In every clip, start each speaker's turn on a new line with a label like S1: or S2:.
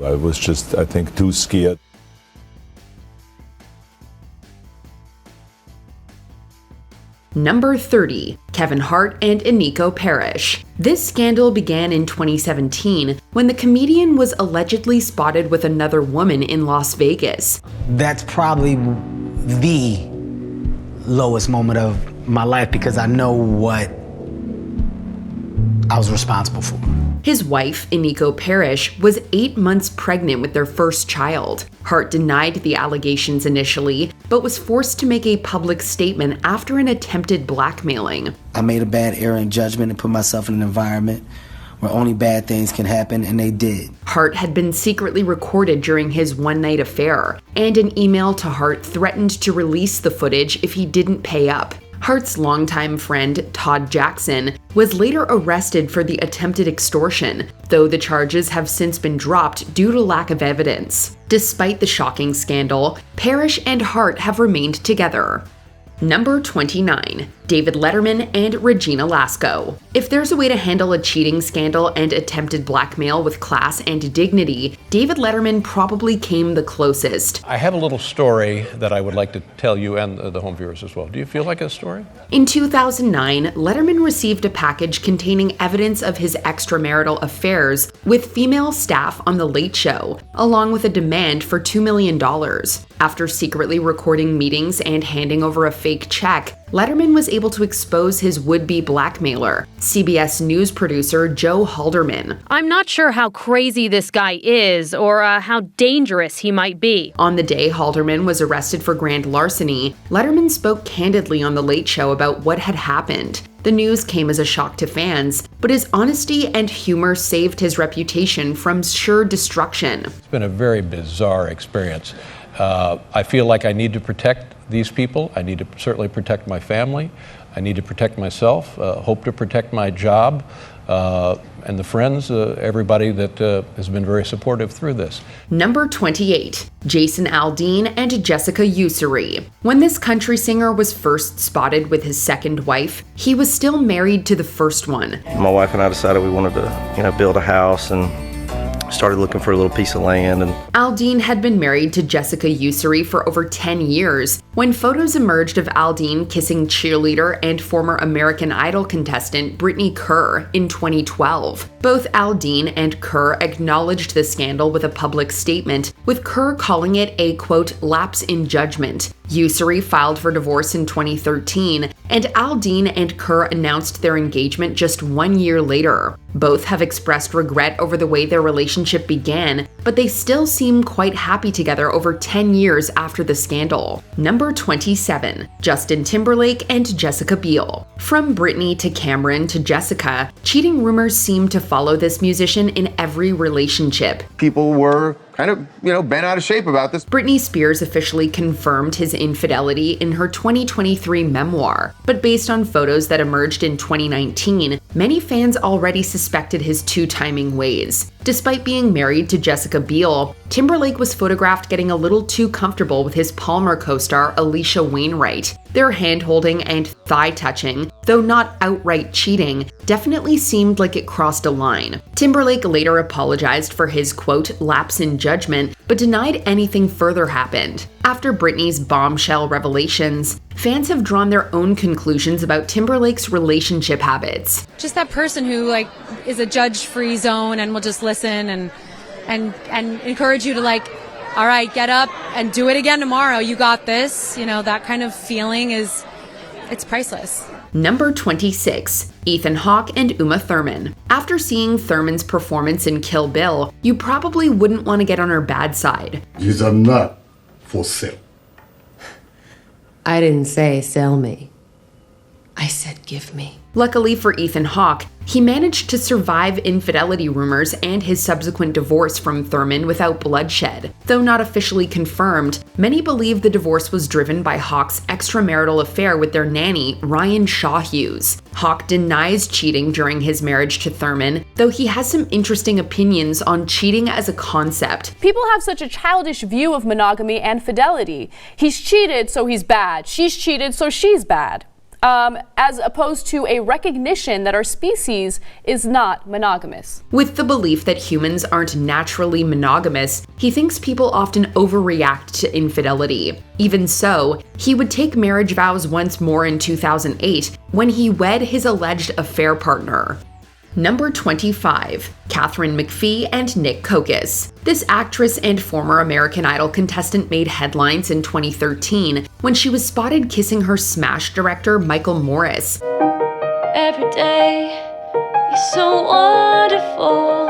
S1: I was just, I think, too scared.
S2: Number 30, Kevin Hart and Eniko Parrish. This scandal began in 2017 when the comedian was allegedly spotted with another woman in Las Vegas.
S3: That's probably the lowest moment of my life because I know what I was responsible for.
S2: His wife, Eniko Parrish, was 8 months pregnant with their first child. Hart denied the allegations initially, but was forced to make a public statement after an attempted blackmailing.
S4: I made a bad error in judgment and put myself in an environment where only bad things can happen, and they did.
S2: Hart had been secretly recorded during his one-night affair, and an email to Hart threatened to release the footage if he didn't pay up. Hart's longtime friend, Todd Jackson, was later arrested for the attempted extortion, though the charges have since been dropped due to lack of evidence. Despite the shocking scandal, Parrish and Hart have remained together. Number 29, David Letterman and Regina Lasko. If there's a way to handle a cheating scandal and attempted blackmail with class and dignity, David Letterman probably came the closest.
S5: I have a little story that I would like to tell you and the home viewers as well. Do you feel like a story?
S2: In 2009, Letterman received a package containing evidence of his extramarital affairs with female staff on The Late Show, along with a demand for $2 million. After secretly recording meetings and handing over a fake check, Letterman was able to expose his would-be blackmailer, CBS News producer Joe Halderman.
S6: I'm not sure how crazy this guy is or how dangerous he might be.
S2: On the day Halderman was arrested for grand larceny, Letterman spoke candidly on The Late Show about what had happened. The news came as a shock to fans, but his honesty and humor saved his reputation from sure destruction.
S5: It's been a very bizarre experience. I feel like I need to protect these people. I need to certainly protect my family. I need to protect myself, hope to protect my job, and the friends, everybody that has been very supportive through this.
S2: Number 28, Jason Aldean and Jessica Ussery. When this country singer was first spotted with his second wife, he was still married to the first one.
S7: My wife and I decided we wanted to, build a house and started looking for a little piece of land. And
S2: Aldean had been married to Jessica Ussery for over 10 years when photos emerged of Aldean kissing cheerleader and former American Idol contestant Brittany Kerr in 2012. Both Aldean and Kerr acknowledged the scandal with a public statement, with Kerr calling it a, quote, lapse in judgment. Ussery filed for divorce in 2013, and Aldean and Kerr announced their engagement just 1 year later. Both have expressed regret over the way their relationship began, but they still seem quite happy together over 10 years after the scandal. Number 27, Justin Timberlake and Jessica Biel. From Britney to Cameron to Jessica, cheating rumors seem to follow this musician in every relationship.
S8: People were kind of, bent out of shape about this.
S2: Britney Spears officially confirmed his infidelity in her 2023 memoir, but based on photos that emerged in 2019, many fans already suspected his two-timing ways. Despite being married to Jessica Biel, Timberlake was photographed getting a little too comfortable with his Palmer co-star Alicia Wainwright. Their hand-holding and thigh-touching, though not outright cheating, definitely seemed like it crossed a line. Timberlake later apologized for his, quote, lapse in judgment, but denied anything further happened. After Britney's bombshell revelations, fans have drawn their own conclusions about Timberlake's relationship habits.
S9: Just that person who, is a judge-free zone and will just listen and encourage you to, all right, get up and do it again tomorrow. You got this. That kind of feeling it's priceless.
S2: Number 26, Ethan Hawke and Uma Thurman. After seeing Thurman's performance in Kill Bill, you probably wouldn't want to get on her bad side.
S10: These are not for sale.
S11: I didn't say sell me. I said give me.
S2: Luckily for Ethan Hawke, he managed to survive infidelity rumors and his subsequent divorce from Thurman without bloodshed. Though not officially confirmed, many believe the divorce was driven by Hawke's extramarital affair with their nanny, Ryan Shaw Hughes. Hawke denies cheating during his marriage to Thurman, though he has some interesting opinions on cheating as a concept.
S12: People have such a childish view of monogamy and fidelity. He's cheated, so he's bad. She's cheated, so she's bad. as opposed to a recognition that our species is not monogamous.
S2: With the belief that humans aren't naturally monogamous, he thinks people often overreact to infidelity. Even so, he would take marriage vows once more in 2008 when he wed his alleged affair partner. Number 25. Katharine McPhee and Nick Kokis. This actress and former American Idol contestant made headlines in 2013 when she was spotted kissing her Smash director Michael Morris.
S13: Every day is so wonderful.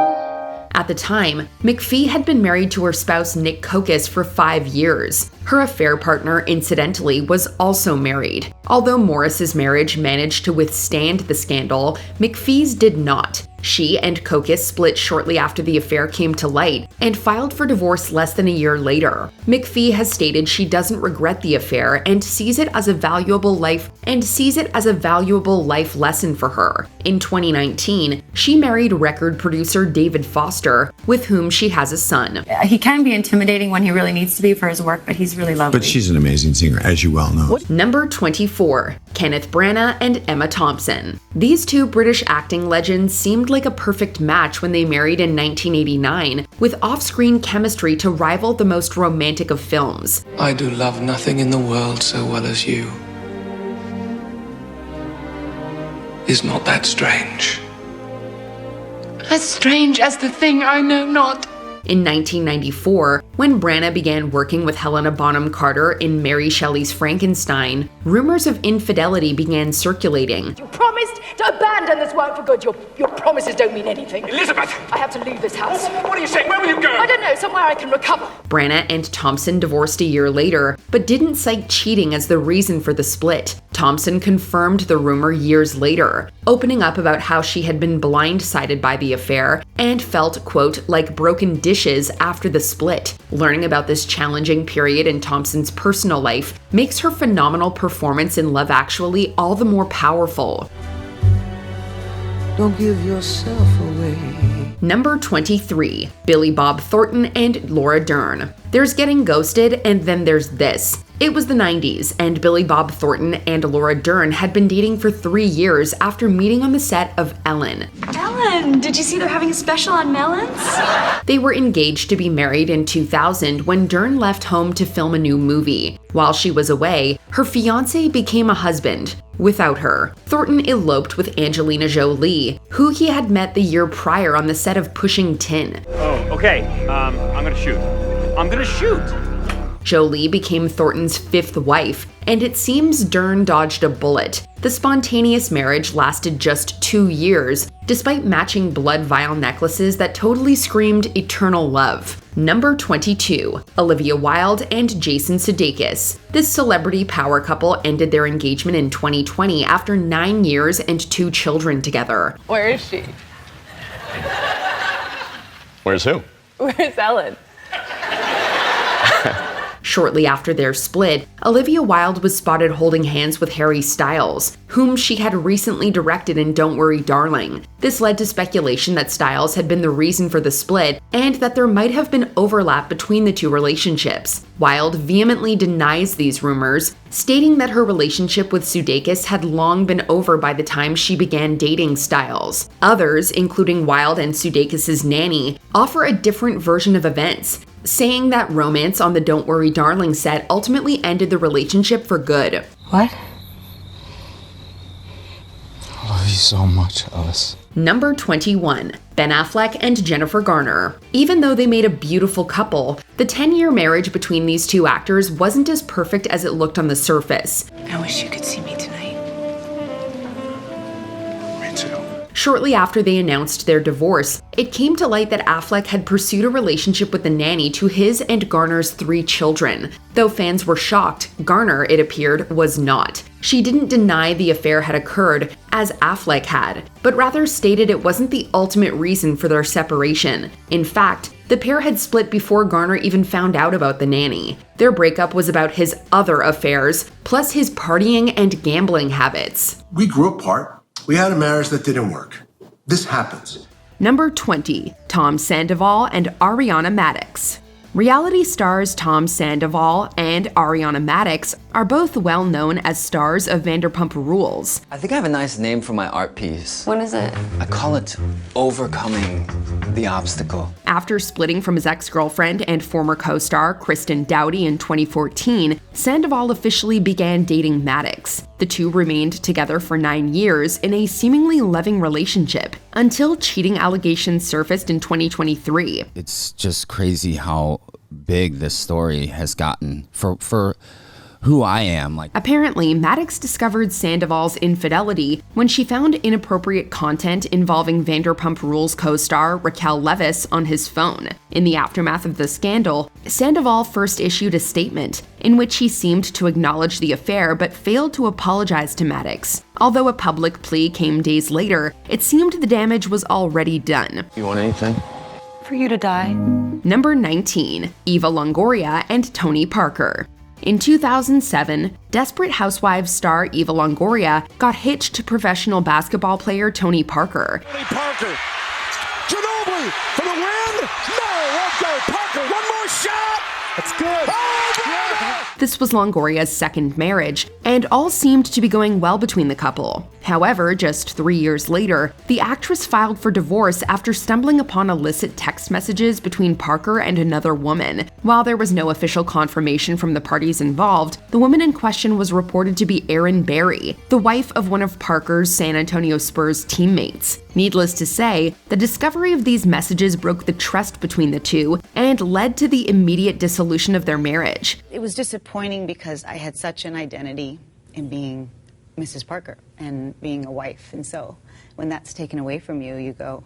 S2: At the time, McPhee had been married to her spouse Nick Kokis for 5 years. Her affair partner, incidentally, was also married. Although Morris's marriage managed to withstand the scandal, McPhee's did not. She and Kokis split shortly after the affair came to light and filed for divorce less than a year later. McPhee has stated she doesn't regret the affair and sees it as a valuable life lesson for her. In 2019, she married record producer David Foster, with whom she has a son.
S14: He can be intimidating when he really needs to be for his work, but he's really lovely.
S15: But she's an amazing singer, as you well know.
S2: Number 24. Kenneth Branagh and Emma Thompson. These two British acting legends seemed like a perfect match when they married in 1989, with off-screen chemistry to rival the most romantic of films.
S16: I do love nothing in the world so well as you. Is not that strange?
S17: As strange as the thing I know not.
S2: In 1994, when Branagh began working with Helena Bonham Carter in Mary Shelley's Frankenstein, rumors of infidelity began circulating.
S18: You promised to abandon this work for good. Your promises don't mean anything.
S19: Elizabeth!
S18: I have to leave this house.
S19: What are you saying? Where will you go?
S18: I don't know, somewhere I can recover.
S2: Branagh and Thompson divorced a year later, but didn't cite cheating as the reason for the split. Thompson confirmed the rumor years later, opening up about how she had been blindsided by the affair and felt, quote, like broken dishes after the split. Learning about this challenging period in Thompson's personal life makes her phenomenal performance in Love Actually all the more powerful.
S20: Don't give yourself away.
S2: Number 23. Billy Bob Thornton and Laura Dern. There's Getting Ghosted, and then there's this. It was the 90s, and Billy Bob Thornton and Laura Dern had been dating for 3 years after meeting on the set of Ellen.
S21: Ellen, did you see they're having a special on melons?
S2: They were engaged to be married in 2000 when Dern left home to film a new movie. While she was away, her fiancé became a husband. Without her, Thornton eloped with Angelina Jolie, who he had met the year prior on the set of Pushing Tin.
S22: Oh, okay. I'm gonna shoot.
S2: Jolie became Thornton's 5th wife, and it seems Dern dodged a bullet. The spontaneous marriage lasted just 2 years, despite matching blood vial necklaces that totally screamed eternal love. Number 22. Olivia Wilde and Jason Sudeikis. This celebrity power couple ended their engagement in 2020 after 9 years and 2 children together.
S12: Where is she?
S23: Where's who?
S12: Where's Ellen?
S2: Shortly after their split, Olivia Wilde was spotted holding hands with Harry Styles, whom she had recently directed in Don't Worry Darling. This led to speculation that Styles had been the reason for the split and that there might have been overlap between the two relationships. Wilde vehemently denies these rumors, stating that her relationship with Sudeikis had long been over by the time she began dating Styles. Others, including Wilde and Sudeikis' nanny, offer a different version of events, saying that romance on the Don't Worry Darling set ultimately ended the relationship for good.
S20: What? I love you so much, Alice.
S2: Number 21. Ben Affleck and Jennifer Garner. Even though they made a beautiful couple, the 10-year marriage between these two actors wasn't as perfect as it looked on the surface.
S21: I wish you could see me tonight.
S10: Me too.
S2: Shortly after they announced their divorce, it came to light that Affleck had pursued a relationship with the nanny to his and Garner's 3 children. Though fans were shocked, Garner, it appeared, was not. She didn't deny the affair had occurred, as Affleck had, but rather stated it wasn't the ultimate reason for their separation. In fact, the pair had split before Garner even found out about the nanny. Their breakup was about his other affairs, plus his partying and gambling habits.
S10: We grew apart. We had a marriage that didn't work. This happens.
S2: Number 20. Tom Sandoval and Ariana Madix. Reality stars Tom Sandoval and Ariana Madix are both well known as stars of Vanderpump Rules.
S1: I think I have a nice name for my art piece.
S11: What is it?
S1: I call it Overcoming the Obstacle.
S2: After splitting from his ex-girlfriend and former co-star Kristen Dowdy in 2014, Sandoval officially began dating Maddox. The two remained together for 9 years in a seemingly loving relationship until cheating allegations surfaced in 2023.
S19: It's just crazy how big this story has gotten for who I am.
S2: Apparently, Maddox discovered Sandoval's infidelity when she found inappropriate content involving Vanderpump Rules co-star Raquel Leviss on his phone. In the aftermath of the scandal, Sandoval first issued a statement in which he seemed to acknowledge the affair but failed to apologize to Maddox. Although a public plea came days later, it seemed the damage was already done.
S1: You want anything?
S11: For you to die.
S2: Number 19. Eva Longoria and Tony Parker. In 2007, Desperate Housewives star Eva Longoria got hitched to professional basketball player Tony Parker.
S23: Tony Parker. Ginobili for the win. No, okay. Parker, one more shot. That's good. Oh, yeah.
S2: This was Longoria's second marriage, and all seemed to be going well between the couple. However, just 3 years later, the actress filed for divorce after stumbling upon illicit text messages between Parker and another woman. While there was no official confirmation from the parties involved, the woman in question was reported to be Erin Barry, the wife of one of Parker's San Antonio Spurs teammates. Needless to say, the discovery of these messages broke the trust between the two and led to the immediate dissolution of their marriage.
S24: It was disappointing because I had such an identity in being Mrs. Parker and being a wife. And so when that's taken away from you, you go,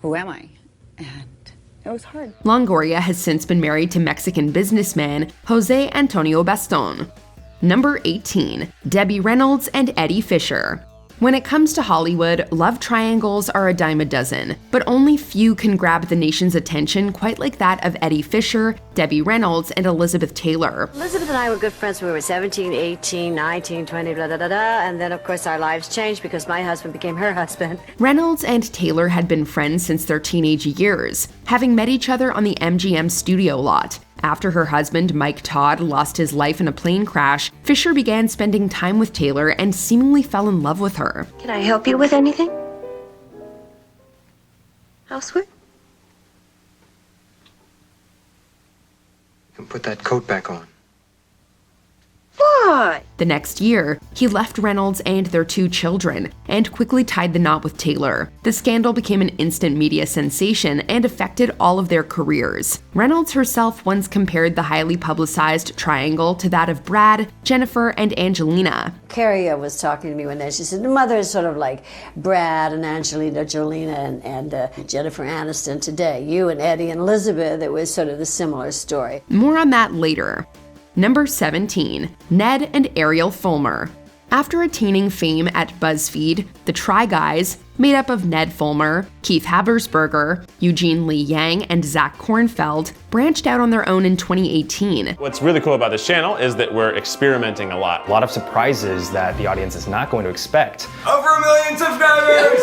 S24: who am I? And it was hard.
S2: Longoria has since been married to Mexican businessman Jose Antonio Baston. Number 18. Debbie Reynolds and Eddie Fisher. When it comes to Hollywood, love triangles are a dime a dozen, but only few can grab the nation's attention quite like that of Eddie Fisher, Debbie Reynolds, and Elizabeth Taylor.
S25: Elizabeth and I were good friends when we were 17, 18, 19, 20, blah, blah, blah, blah, and then of course our lives changed because my husband became her husband.
S2: Reynolds and Taylor had been friends since their teenage years, having met each other on the MGM studio lot. After her husband, Mike Todd, lost his life in a plane crash, Fisher began spending time with Taylor and seemingly fell in love with her.
S25: Can I help you with anything? Housework?
S16: You can put that coat back on.
S25: Why?
S2: The next year, he left Reynolds and their 2 children, and quickly tied the knot with Taylor. The scandal became an instant media sensation and affected all of their careers. Reynolds herself once compared the highly publicized triangle to that of Brad, Jennifer, and Angelina.
S25: Carrie was talking to me one day. She said, the mother is sort of like Brad and Angelina Jolina and Jennifer Aniston today. You and Eddie and Elizabeth, it was sort of the similar story.
S2: More on that later. Number 17. Ned and Ariel Fulmer. After attaining fame at BuzzFeed, the Try Guys, made up of Ned Fulmer, Keith Habersberger, Eugene Lee Yang, and Zach Kornfeld, branched out on their own in 2018.
S26: What's really cool about this channel is that we're experimenting a lot.
S27: A lot of surprises that the audience is not going to expect.
S28: Over 1 million subscribers!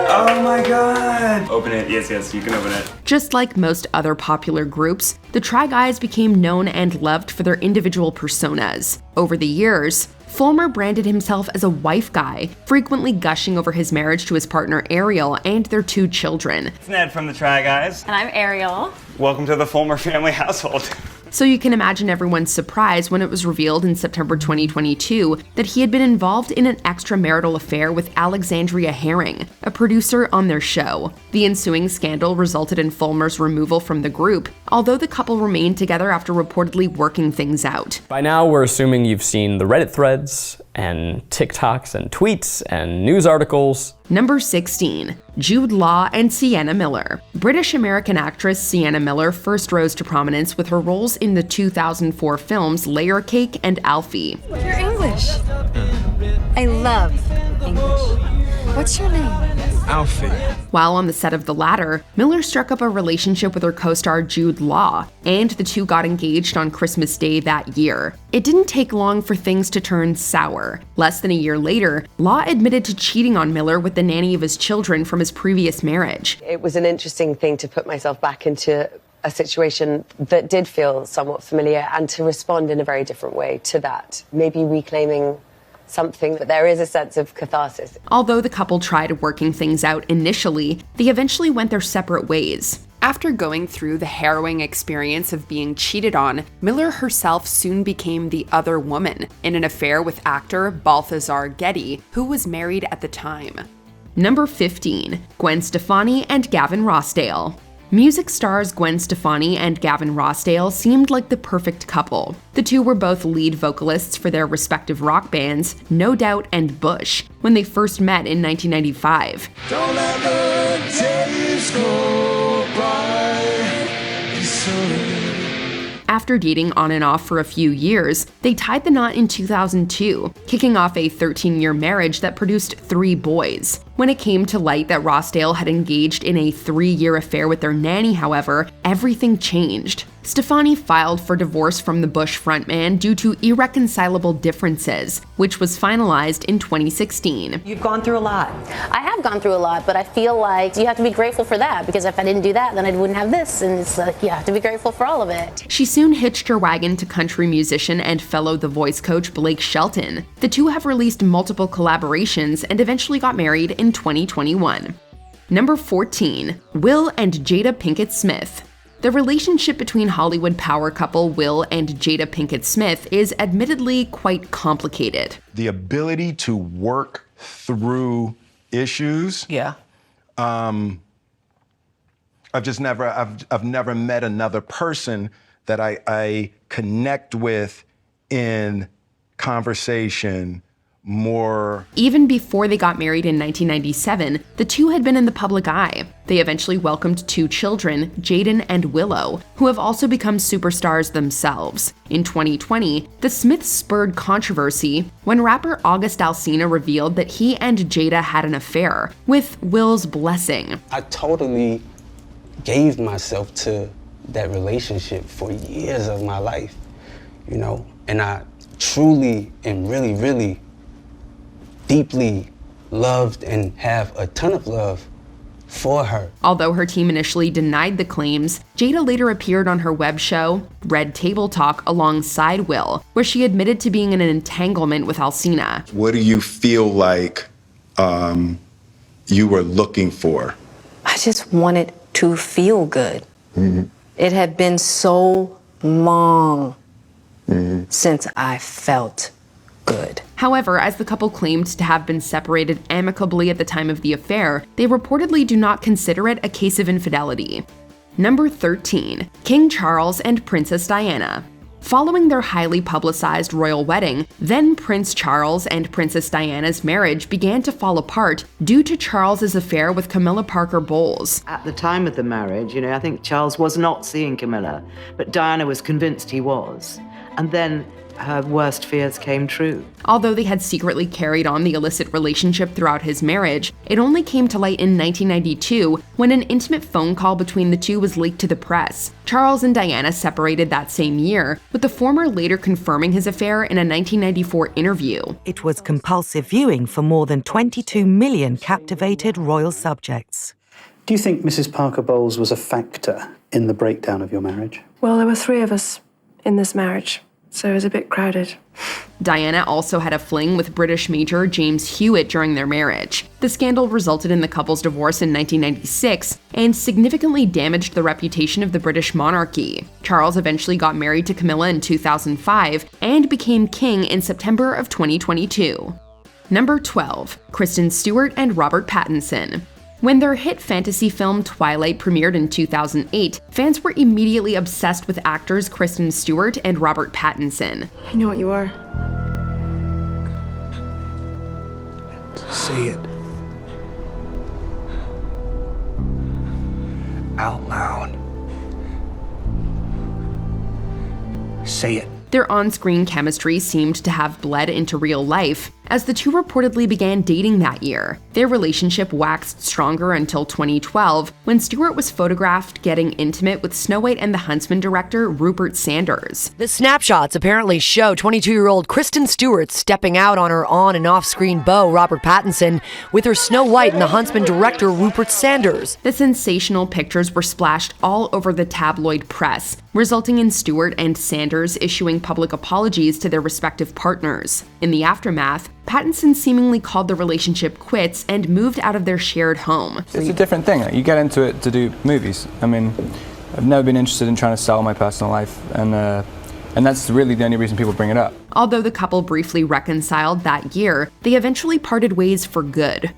S28: Oh my god! Open it. Yes, you can open it.
S2: Just like most other popular groups, the Try Guys became known and loved for their individual personas. Over the years, Fulmer branded himself as a wife guy, frequently gushing over his marriage to his partner Ariel and their 2 children.
S28: It's Ned from the Try Guys.
S21: And I'm Ariel.
S28: Welcome to the Fulmer family household.
S2: So you can imagine everyone's surprise when it was revealed in September 2022 that he had been involved in an extramarital affair with Alexandria Herring, a producer on their show. The ensuing scandal resulted in Fulmer's removal from the group, although the couple remained together after reportedly working things out.
S27: By now, we're assuming you've seen the Reddit threads and TikToks and tweets and news articles.
S2: Number 16. Jude Law and Sienna Miller. British-American actress Sienna Miller first rose to prominence with her roles in the 2004 films Layer Cake and Alfie.
S14: You're English. I love English. What's your name?
S28: Alfie.
S2: While on the set of the latter, Miller struck up a relationship with her co-star Jude Law, and the two got engaged on Christmas Day that year. It didn't take long for things to turn sour. Less than a year later, Law admitted to cheating on Miller with the nanny of his children from his previous marriage.
S29: It was an interesting thing to put myself back into
S11: a situation that did feel somewhat familiar and to respond in a very different way to that. Maybe reclaiming something, but there is a sense of catharsis.
S2: Although the couple tried working things out initially, they eventually went their separate ways. After going through the harrowing experience of being cheated on, Miller herself soon became the other woman in an affair with actor Balthazar Getty, who was married at the time. Number 15, Gwen Stefani and Gavin Rossdale. Music stars Gwen Stefani and Gavin Rossdale seemed like the perfect couple. The two were both lead vocalists for their respective rock bands, No Doubt and Bush, when they first met in 1995.
S23: Don't let the days go by.
S2: After dating on and off for a few years, they tied the knot in 2002, kicking off a 13-year marriage that produced 3 boys. When it came to light that Rossdale had engaged in a 3-year affair with their nanny, however, everything changed. Stefani filed for divorce from the Bush frontman due to irreconcilable differences, which was finalized in 2016.
S3: You've gone through a lot. I have gone through a lot, but I feel like you have to be grateful for that, because if I didn't do that, then I wouldn't have this, and it's like you have to be grateful for all of it.
S2: She soon hitched her wagon to country musician and fellow The Voice coach Blake Shelton. The two have released multiple collaborations and eventually got married in 2021. Number 14, Will and Jada Pinkett Smith. The relationship between Hollywood power couple Will and Jada Pinkett Smith is admittedly quite complicated.
S4: The ability to work through issues.
S5: Yeah.
S4: I've never met another person that I connect with in conversation more.
S2: Even before they got married in 1997, the two had been in the public eye. They eventually welcomed 2 children, Jaden and Willow, who have also become superstars themselves. In 2020, the Smiths spurred controversy when rapper August Alsina revealed that he and Jada had an affair, with Will's blessing.
S6: I totally gave myself to that relationship for years of my life, you know, and I truly and really deeply loved and have a ton of love for her.
S2: Although her team initially denied the claims, Jada later appeared on her web show, Red Table Talk, alongside Will, where she admitted to being in an entanglement with Alsina.
S4: What do you feel like you were looking for?
S11: I just wanted to feel good.
S4: Mm-hmm.
S11: It had been so long since I felt good.
S2: However, as the couple claimed to have been separated amicably at the time of the affair, they reportedly do not consider it a case of infidelity. Number 13, King Charles and Princess Diana. Following their highly publicized royal wedding, then Prince Charles and Princess Diana's marriage began to fall apart due to Charles's affair with Camilla Parker Bowles.
S5: At the time of the marriage, you know, I think Charles was not seeing Camilla, but Diana was convinced he was. And then her worst fears came true.
S2: Although they had secretly carried on the illicit relationship throughout his marriage, it only came to light in 1992 when an intimate phone call between the two was leaked to the press. Charles and Diana separated that same year, with the former later confirming his affair in a 1994 interview.
S7: It was compulsive viewing for more than 22 million captivated royal subjects.
S8: Do you think Mrs. Parker Bowles was a factor in the breakdown of your marriage?
S9: Well, there were 3 of us in this marriage, so it was a bit crowded.
S2: Diana also had a fling with British Major James Hewitt during their marriage. The scandal resulted in the couple's divorce in 1996 and significantly damaged the reputation of the British monarchy. Charles eventually got married to Camilla in 2005 and became king in September of 2022. Number 12, Kristen Stewart and Robert Pattinson. When their hit fantasy film Twilight premiered in 2008, fans were immediately obsessed with actors Kristen Stewart and Robert Pattinson.
S21: I know what you are.
S10: Say it. Out loud. Say it.
S2: Their on-screen chemistry seemed to have bled into real life. as the two reportedly began dating that year. Their relationship waxed stronger until 2012, when Stewart was photographed getting intimate with Snow White and the Huntsman director Rupert Sanders.
S12: The snapshots apparently show 22-year-old Kristen Stewart stepping out on her on- and off-screen beau, Robert Pattinson, with her Snow White and the Huntsman director Rupert Sanders.
S2: The sensational pictures were splashed all over the tabloid press, resulting in Stewart and Sanders issuing public apologies to their respective partners. In the aftermath, Pattinson seemingly called the relationship quits and moved out of their shared home.
S28: It's a different thing. You get into it to do movies. I mean, I've never been interested in trying to sell my personal life, and that's really the only reason people bring it up.
S2: Although the couple briefly reconciled that year, they eventually parted ways for good.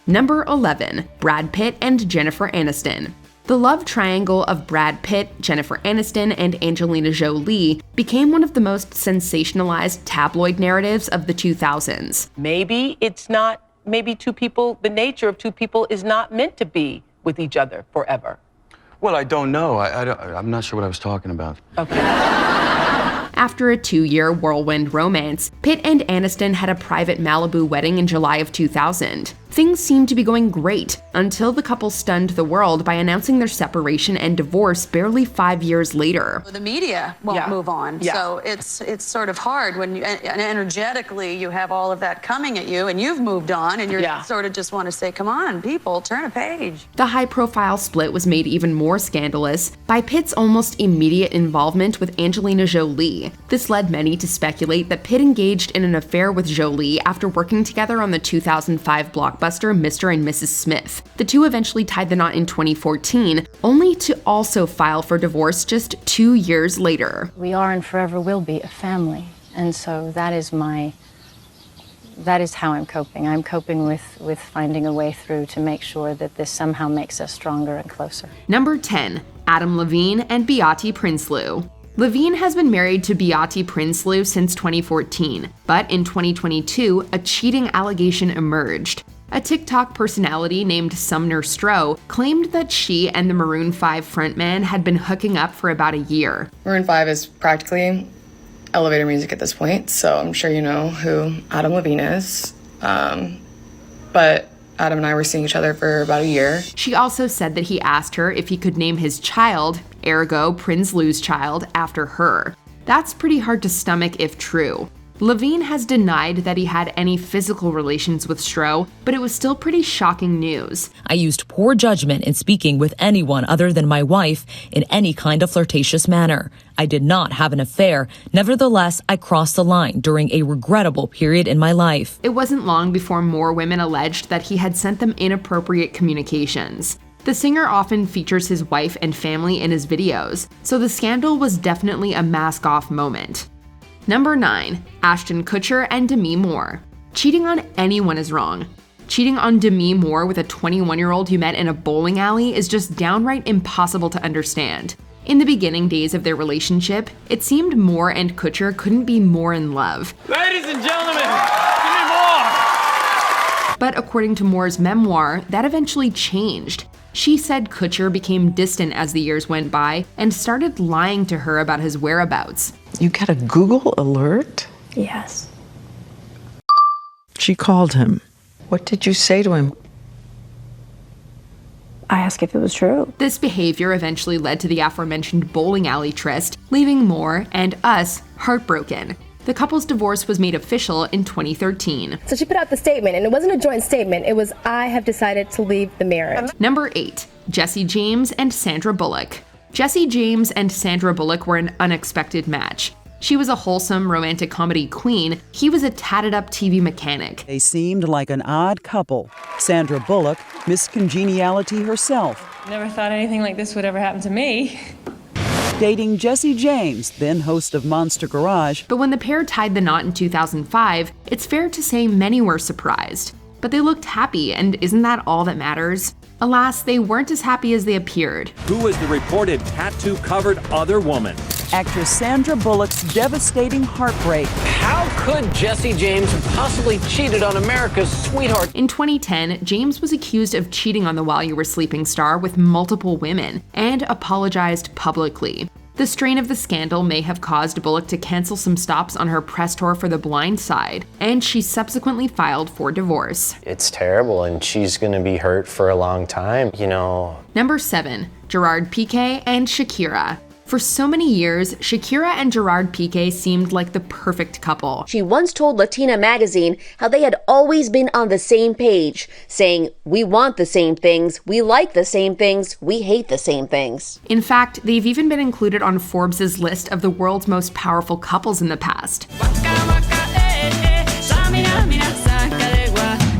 S2: Number 11, Brad Pitt and Jennifer Aniston. The love triangle of Brad Pitt, Jennifer Aniston, and Angelina Jolie became one of the most sensationalized tabloid narratives of the 2000s.
S13: Maybe two people, the nature of two people is not meant to be with each other forever.
S15: Well, I don't know. I'm not sure what I was talking about.
S2: After a 2-year whirlwind romance, Pitt and Aniston had a private Malibu wedding in July of 2000. Things seemed to be going great until the couple stunned the world by announcing their separation and divorce barely 5 years later.
S17: The media won't move on, so it's sort of hard when you, and energetically you have all of that coming at you, and you've moved on, and you're sort of just want to say, come on, people, turn a page.
S2: The high-profile split was made even more scandalous by Pitt's almost immediate involvement with Angelina Jolie. This led many to speculate that Pitt engaged in an affair with Jolie after working together on the 2005 blockbuster Mr. and Mrs. Smith. The two eventually tied the knot in 2014, only to also file for divorce just 2 years later.
S18: We are and forever will be a family, and so that is how I'm coping. I'm coping with finding a way through to make sure that this somehow makes us stronger and closer.
S2: Number 10, Adam Levine and Beate Prinsloo. Levine has been married to Beate Prinsloo since 2014, but in 2022, a cheating allegation emerged. A TikTok personality named Sumner Stroh claimed that she and the Maroon 5 frontman had been hooking up for about a year.
S19: Maroon 5 is practically elevator music at this point, so I'm sure you know who Adam Levine is. But Adam and I were seeing each other for about a year.
S2: She also said that he asked her if he could name his child, ergo Prinsloo's child, after her. That's pretty hard to stomach if true. Levine has denied that he had any physical relations with Stroh, but it was still pretty shocking news.
S20: I used poor judgment in speaking with anyone other than my wife in any kind of flirtatious manner. I did not have an affair. Nevertheless, I crossed the line during a regrettable period in my life.
S2: It wasn't long before more women alleged that he had sent them inappropriate communications. The singer often features his wife and family in his videos, so the scandal was definitely a mask-off moment. Number 9, Ashton Kutcher and Demi Moore. Cheating on anyone is wrong. Cheating on Demi Moore with a 21-year-old you met in a bowling alley is just downright impossible to understand. In the beginning days of their relationship, it seemed Moore and Kutcher couldn't be more in love.
S28: Ladies and gentlemen, Demi Moore!
S2: But according to Moore's memoir, that eventually changed. She said Kutcher became distant as the years went by and started lying to her about his whereabouts.
S22: You got a Google alert?
S18: Yes.
S22: She called him. What did you say to him?
S18: I asked if it was true.
S2: This behavior eventually led to the aforementioned bowling alley tryst, leaving Moore and us heartbroken. The couple's divorce was made official in 2013.
S29: So she put out the statement, and it wasn't a joint statement. It was, I have decided to leave the marriage.
S2: Number 8, Jesse James and Sandra Bullock. Jesse James and Sandra Bullock were an unexpected match. She was a wholesome romantic comedy queen. He was a tatted-up TV mechanic.
S30: They seemed like an odd couple. Sandra Bullock, Miss Congeniality herself.
S31: Never thought anything like this would ever happen to me.
S30: Dating Jesse James, then host of Monster Garage.
S2: But when the pair tied the knot in 2005, it's fair to say many were surprised. But they looked happy, and isn't that all that matters? Alas, they weren't as happy as they appeared.
S32: Who is the reported tattoo-covered other woman?
S30: Actress Sandra Bullock's devastating heartbreak.
S33: How could Jesse James have possibly cheated on America's sweetheart?
S2: In 2010, James was accused of cheating on the While You Were Sleeping star with multiple women and apologized publicly. The strain of the scandal may have caused Bullock to cancel some stops on her press tour for The Blind Side, and she subsequently filed for divorce.
S1: It's terrible, and she's gonna be hurt for a long time, you know.
S2: Number 7, Gerard Pique and Shakira. For so many years, Shakira and Gerard Pique seemed like the perfect couple.
S3: She once told Latina magazine how they had always been on the same page, saying, "We want the same things, we like the same things, we hate the same things."
S2: In fact, they've even been included on Forbes' list of the world's most powerful couples in the past.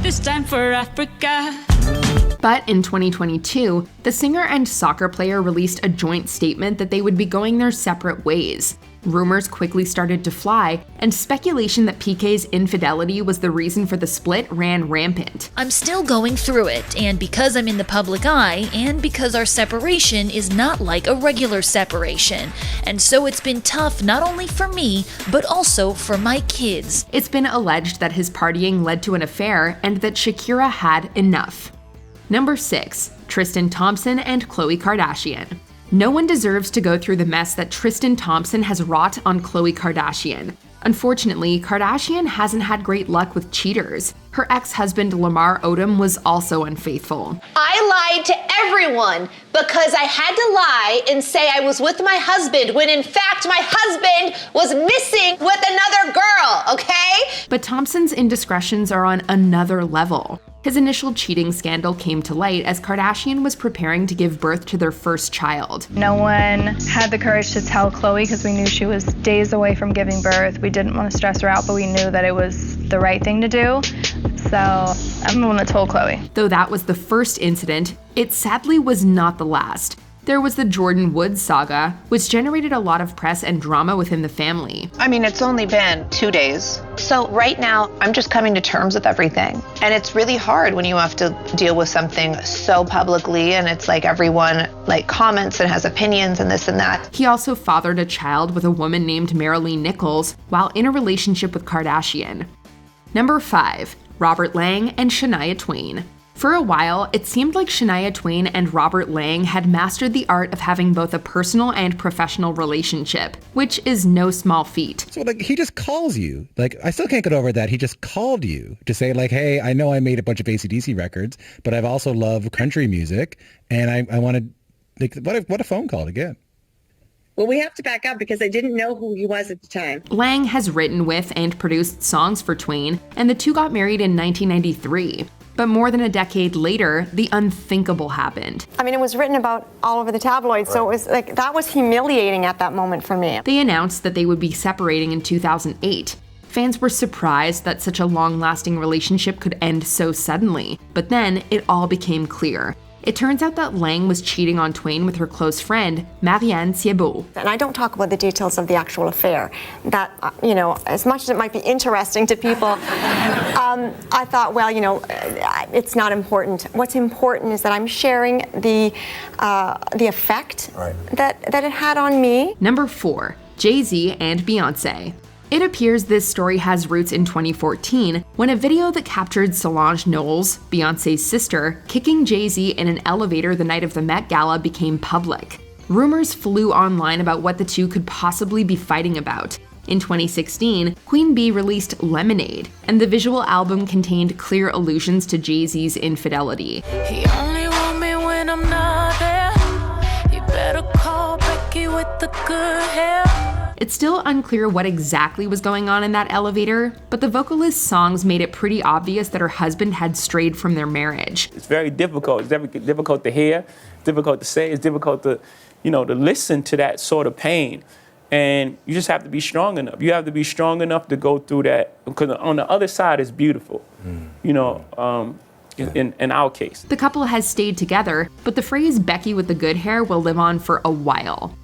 S21: This time for Africa.
S2: But in 2022, the singer and soccer player released a joint statement that they would be going their separate ways. Rumors quickly started to fly, and speculation that Pique's infidelity was the reason for the split ran rampant.
S21: I'm still going through it, and because I'm in the public eye, and because our separation is not like a regular separation, and so it's been tough not only for me, but also for my kids.
S2: It's been alleged that his partying led to an affair and that Shakira had enough. Number 6, Tristan Thompson and Khloe Kardashian. No one deserves to go through the mess that Tristan Thompson has wrought on Khloe Kardashian. Unfortunately, Kardashian hasn't had great luck with cheaters. Her ex-husband Lamar Odom was also unfaithful.
S4: I lied to everyone because I had to lie and say I was with my husband when in fact my husband was missing with another girl, okay?
S2: But Thompson's indiscretions are on another level. His initial cheating scandal came to light as Kardashian was preparing to give birth to their first child.
S5: No one had the courage to tell Khloe because we knew she was days away from giving birth. We didn't want to stress her out, but we knew that it was the right thing to do. So I'm the one that told Khloe.
S2: Though that was the first incident, it sadly was not the last. There was the Jordyn Woods saga, which generated a lot of press and drama within the family.
S6: I mean, it's only been 2 days. So right now, I'm just coming to terms with everything. And it's really hard when you have to deal with something so publicly, and it's like everyone comments and has opinions and this and that.
S2: He also fathered a child with a woman named Marilee Nichols while in a relationship with Kardashian. Number 5, Robert Lang and Shania Twain. For a while, it seemed like Shania Twain and Robert Lang had mastered the art of having both a personal and professional relationship, which is no small feat.
S11: So, he just calls you. I still can't get over that. He just called you to say, hey, I know I made a bunch of AC/DC records, but I've also loved country music, and I want to, what a phone call to get.
S14: Well, we have to back up because I didn't know who he was at the time.
S2: Lang has written with and produced songs for Twain, and the two got married in 1993. But more than a decade later, the unthinkable happened.
S16: I mean, it was written about all over the tabloids, so it was that was humiliating at that moment for me.
S2: They announced that they would be separating in 2008. Fans were surprised that such a long-lasting relationship could end so suddenly, but then it all became clear. It turns out that Lang was cheating on Twain with her close friend, Marianne Thiebaud.
S16: And I don't talk about the details of the actual affair. That, as much as it might be interesting to people, I thought, it's not important. What's important is that I'm sharing the effect that it had on me.
S2: Number 4, Jay-Z and Beyoncé. It appears this story has roots in 2014, when a video that captured Solange Knowles, Beyoncé's sister, kicking Jay-Z in an elevator the night of the Met Gala became public. Rumors flew online about what the two could possibly be fighting about. In 2016, Queen Bee released Lemonade, and the visual album contained clear allusions to Jay-Z's infidelity.
S21: He only want me when I'm not there. You better call Becky with the good hair.
S2: It's still unclear what exactly was going on in that elevator, but the vocalist's songs made it pretty obvious that her husband had strayed from their marriage.
S23: It's very difficult. It's difficult to hear, difficult to say, it's difficult to, to listen to that sort of pain. And you just have to be strong enough. You have to be strong enough to go through that, because on the other side is beautiful, in our case.
S2: The couple has stayed together, but the phrase Becky with the good hair will live on for a while.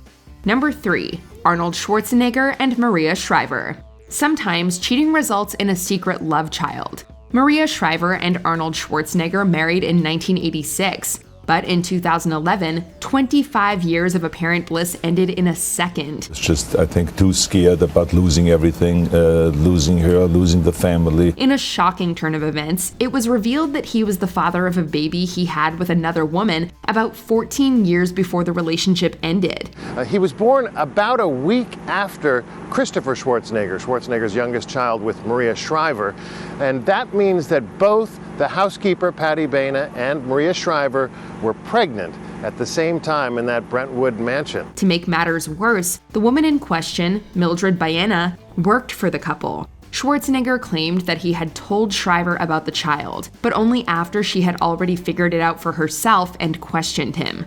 S2: Number 3, Arnold Schwarzenegger and Maria Shriver. Sometimes cheating results in a secret love child. Maria Shriver and Arnold Schwarzenegger married in 1986. But in 2011, 25 years of apparent bliss ended in a second.
S7: It's just, I think, too scared about losing everything, losing her, losing the family.
S2: In a shocking turn of events, it was revealed that he was the father of a baby he had with another woman about 14 years before the relationship ended.
S8: He was born about a week after Christopher Schwarzenegger, Schwarzenegger's youngest child, with Maria Shriver. And that means that both the housekeeper, Patty Baina, and Maria Shriver were pregnant at the same time in that Brentwood mansion.
S2: To make matters worse, the woman in question, Mildred Baena, worked for the couple. Schwarzenegger claimed that he had told Shriver about the child, but only after she had already figured it out for herself and questioned him.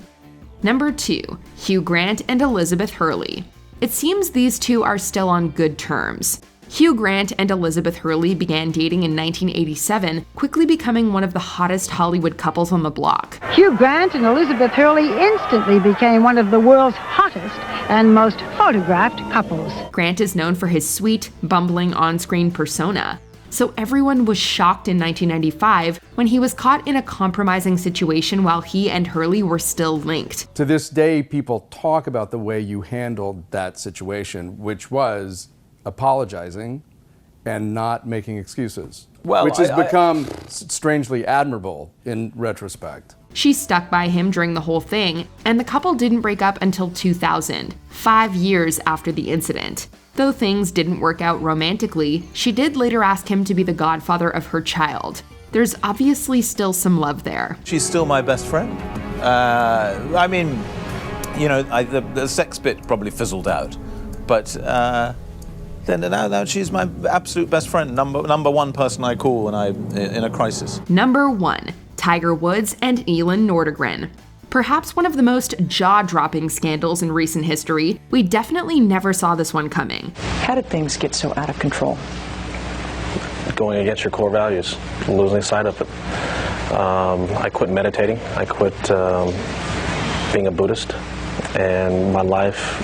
S2: Number 2, Hugh Grant and Elizabeth Hurley. It seems these two are still on good terms. Hugh Grant and Elizabeth Hurley began dating in 1987, quickly becoming one of the hottest Hollywood couples on the block.
S9: Hugh Grant and Elizabeth Hurley instantly became one of the world's hottest and most photographed couples.
S2: Grant is known for his sweet, bumbling on-screen persona. So everyone was shocked in 1995 when he was caught in a compromising situation while he and Hurley were still linked.
S10: To this day, people talk about the way you handled that situation, which was apologizing and not making excuses, which has become strangely admirable in retrospect.
S2: She stuck by him during the whole thing, and the couple didn't break up until 2000, 5 years after the incident. Though things didn't work out romantically, she did later ask him to be the godfather of her child. There's obviously still some love there.
S12: She's still my best friend. I mean, you know, the sex bit probably fizzled out, but now she's my absolute best friend, number one person I call when I'm in a crisis.
S2: Number 1, Tiger Woods and Elin Nordegren. Perhaps one of the most jaw-dropping scandals in recent history, we definitely never saw this one coming.
S22: How did things get so out of control?
S13: Going against your core values, losing sight of it. I quit meditating. I quit being a Buddhist, and my life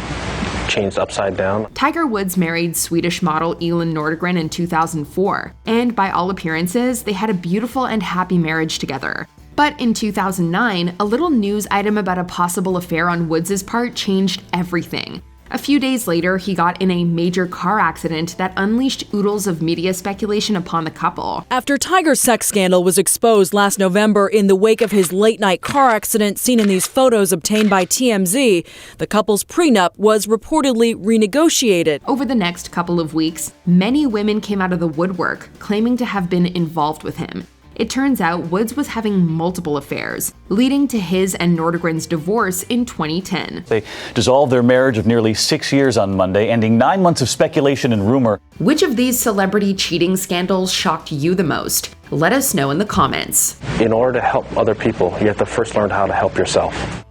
S13: changed upside down.
S2: Tiger Woods married Swedish model Elin Nordegren in 2004, and by all appearances, they had a beautiful and happy marriage together. But in 2009, a little news item about a possible affair on Woods' part changed everything. A few days later, he got in a major car accident that unleashed oodles of media speculation upon the couple.
S15: After Tiger's sex scandal was exposed last November in the wake of his late-night car accident seen in these photos obtained by TMZ, the couple's prenup was reportedly renegotiated.
S2: Over the next couple of weeks, many women came out of the woodwork, claiming to have been involved with him. It turns out Woods was having multiple affairs, leading to his and Nordegren's divorce in 2010.
S17: They dissolved their marriage of nearly 6 years on Monday, ending 9 months of speculation and rumor.
S2: Which of these celebrity cheating scandals shocked you the most? Let us know in the comments.
S13: In order to help other people, you have to first learn how to help yourself.